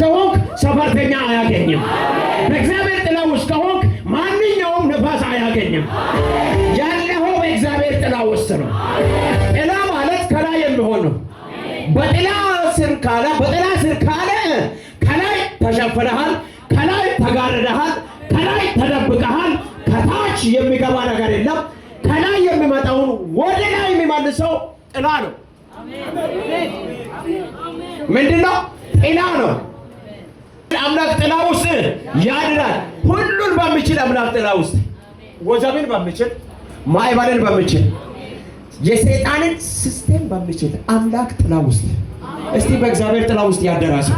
ከሆንክ ሰፈርተኛ አያገኝም። በእግዚአብሔር ጥላ ውስጥ ከሆንክ ማንኛውም ነፋስ አያገኝም። ያለኸው በእግዚአብሔር ጥላ ውስጥ ነው። ጥላ ማለት ከላይ የሚሆን ነው። በጥላ ስር ካለ ከላይ ተሸፍነሃል፣ ከላይ ተጋርደሃል፣ ከላይ ተደብቀሃል። ከታች የሚገባ ነገር የለም። ከላይ የሚመጣውን ወደ ላይ የሚመልሰው ጥላ ነው። ምንድነው? ጥላ ነው። አምላክ ጥላ ውስጥ ያድራል። ሁሉን በሚችል አምላክ ጥላ ውስጥ ወጀብን በሚችል ማዕበልን በሚችል የሰይጣንን ሲስተም በሚችል አምላክ ጥላ ውስጥ እስቲ በእግዚአብሔር ጥላ ውስጥ ያደራሰ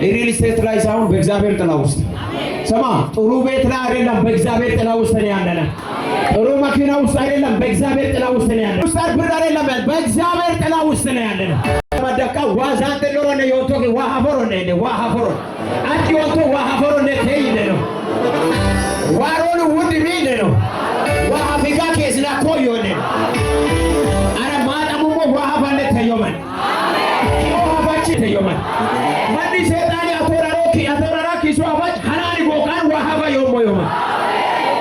ሪል ስቴት ላይ ሳይሆን በእግዚአብሔር ጥላ ውስጥ ሰማ። ጥሩ ቤት ላይ አይደለም፣ በእግዚአብሔር ጥላ ውስጥ ነው ያለነው። ጥሩ መኪና ውስጥ አይደለም፣ በእግዚአብሔር ጥላ ውስጥ ነው ያለነው። ስታር ብር አይደለም፣ በእግዚአብሔር ጥላ ውስጥ ነው ያለነው። ማዳካ ዋዛንተ ሎሮነ ዮቶ ዋሃፎሮነ ነ ዋሃፎሮ አንቺ ዮቶ ዋሃፎሮነ ተይነ ነው ዋሮኑ ውድ ቢነ ነው ዋሃፊጋ ከስላ ኮይone አረ ማጣሙሞ ዋሃፋነ ተዮመን ዋሃፋቺ ተዮመን ማዲ ሰይጣን አተራራኪ ሱአፋች ሐናኒ ጎካን ዋሃፋ ዮሞ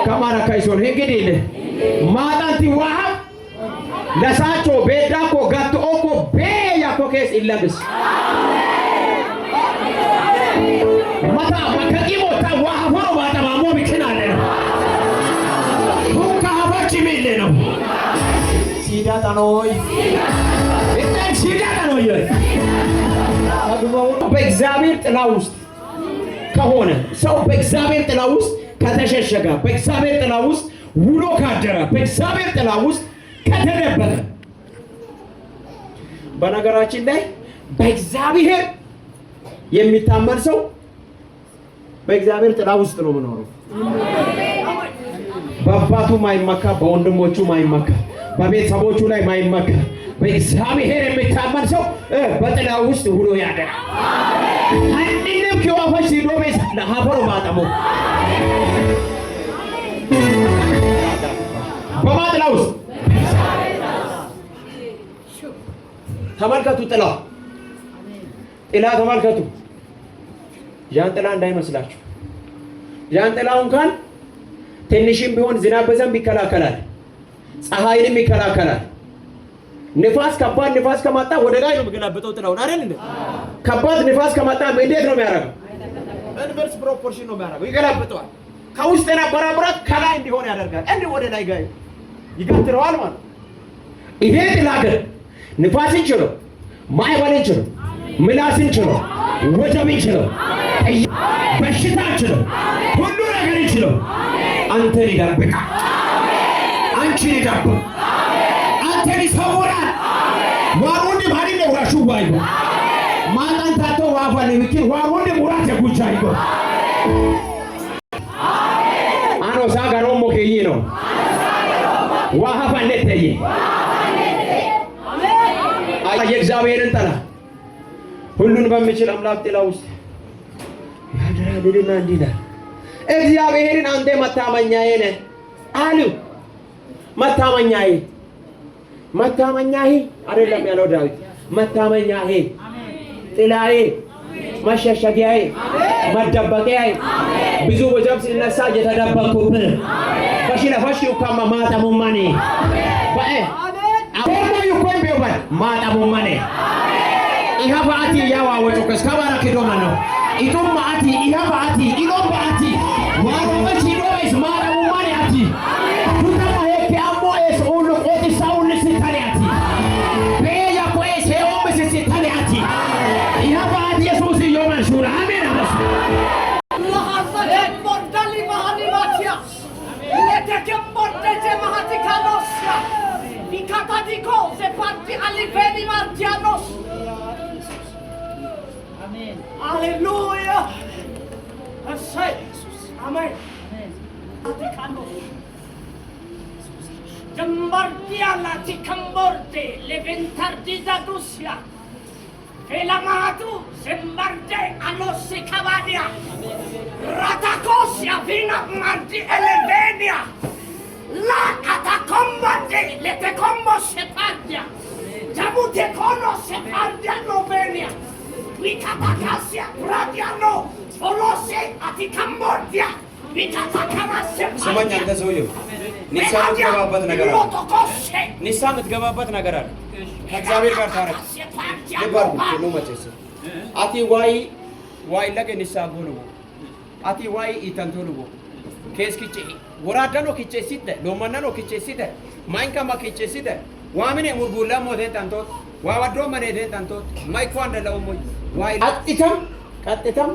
ከማራ ካይሶን እንግዲህ ማጣንቲ ዋሃ ለሳቾ ቤዳኮ ጋትኦኮ ቤያኮ ከስ ይለብስ ማታ ማከቂሞ ታዋሃፎ ባጣማሞ ቢከናለ ነው ሁካ ሀባች ሚል ነው ሲዳታ ነው በእግዚአብሔር ጥላ ውስጥ ከሆነ ሰው በእግዚአብሔር ጥላ ውስጥ ከተሸሸገ በእግዚአብሔር ጥላ ውስጥ ውሎ ካደረ በእግዚአብሔር ጥላ ውስጥ ከተደበቀ በነገራችን ላይ በእግዚአብሔር የሚታመን ሰው በእግዚአብሔር ጥላ ውስጥ ነው የሚኖረው። በአባቱ ማይመካ፣ በወንድሞቹ ማይመካ፣ በቤተሰቦቹ ላይ ማይመካ በእግዚአብሔር የሚታመን ሰው በጥላ ውስጥ ውሎ ያደራል። አንድንም ኪዋፈሽ ሲዶቤስ ለሀፈሮ ማጠሞ በማጥላ ውስጥ ተመልከቱ። ጥላ ተመልከቱ። ጃንጥላ እንዳይመስላችሁ። ጃንጥላው እንኳን ትንሽም ቢሆን ዝናብ በዘንብ ይከላከላል፣ ፀሐይንም ይከላከላል። ንፋስ ከባድ ንፋስ ከመጣ ወደ ላይ ነው የሚገላብጠው ጥላውን አይደል እንዴ? ከባድ ንፋስ ከመጣ እንዴት ነው የሚያደርገው? ኢንቨርስ ፕሮፖርሽን ነው የሚያደርገው፣ ይገላብጠዋል። ከውስጥ የነበረ ብረት ከላይ እንዲሆን ያደርጋል። እንዴ ወደ ላይ ጋር ይገትረዋል ማለት። ይሄ ጥላ ግን ንፋስን ችሎ ማዕበልን ችሎ ምላስን ችሎ ወጀብን ችሎ በሽታን ችሎ ሁሉ ነገርን ችሎ አንተን ይጠብቃል፣ አንቺን ይጠብቃል፣ አንተን ይሰውራል። ዋሩንዲ ባሪነ ወራሹ ባይጎ ማጣንታቶ ዋፋለ ቢኪ ዋሩንዲ ሙራተ ጉቻ ይጎ አኖ ሳጋሮ ሞከይ ነው ዋሃፋለ ተይ የእግዚአብሔርን ጥላ ሁሉን በሚችል አምላክ ጥላ ውስጥ ያድራልና እንዲህ ነው። እግዚአብሔርን አንተ መታመኛዬ ነህ አሉ። መታመኛዬ አይደለም ያለው ዳዊት፣ መታመኛዬ፣ ጥላዬ፣ መሸሸጊያዬ፣ መደበቂያዬ፣ ብዙ ወጀብ ሲነሳ እየተደበቅኩብህ በሽለፈሽ ይውካማ ማጠሙማኔ ማጣሙማኔ ኢሃ ባቲ ያዋ ወጮከስ ካባራ ከዶማ ነው ኢቶም ማቲ ኢሃ ባቲ ኢሎም ባቲ ዋሮበሽ ዶይስ ማጣሙማኔ አቲ ሁታማ ሄክ አሞ ኤስ ኡሉ ቆቲ ሳውል ሲታሊያቲ በያ ቆኤስ ሄኦም ሲታሊያቲ ኢሃ ባቲ ኢየሱስ ይዮማን ሹራ አሜን አመስ ለሐሰደ ሞርዳሊ ማሃሊማቲያ ለተከም ሞርደጀ ማሃቲካኖስያ Catadico, se parti all'iveni martianos. Amen. Alleluia. Assai. Amen. Vaticanos. Jambardiala ti camborte, leventardi da Russia. E la matu, sembarde anossi cavadia. Ratacosia, vina marti elevenia. La catacomba le te combo separdia. Jamu te cono separdia novenia. Vikatakasia Radiano Olose Atikamordia Vikatakasia ስማኝ አንተ ሰውዬው ንስሐ የምትገባበት ነገር አለ። ንስሐ የምትገባበት ነገር አለ። ከእግዚአብሔር ጋር ታረቅ ይባል ነው መቼስ አቲ ዋይ ለገ ንስሐ ጎኑ አቲ ዋይ ኢታንቶሉ ኬስ ኪቼ ወራዳኖ ኪቼ ሲደ ሎማናኖ ኪቼ ሲደ ማይንካ ማኪቼ ሲደ ዋምኔ ሙርጉላ ሞቴ ታንቶት ዋዋዶ መኔ ታንቶት ማይኳ እንደለው ሞይ ዋይ ቀጥተም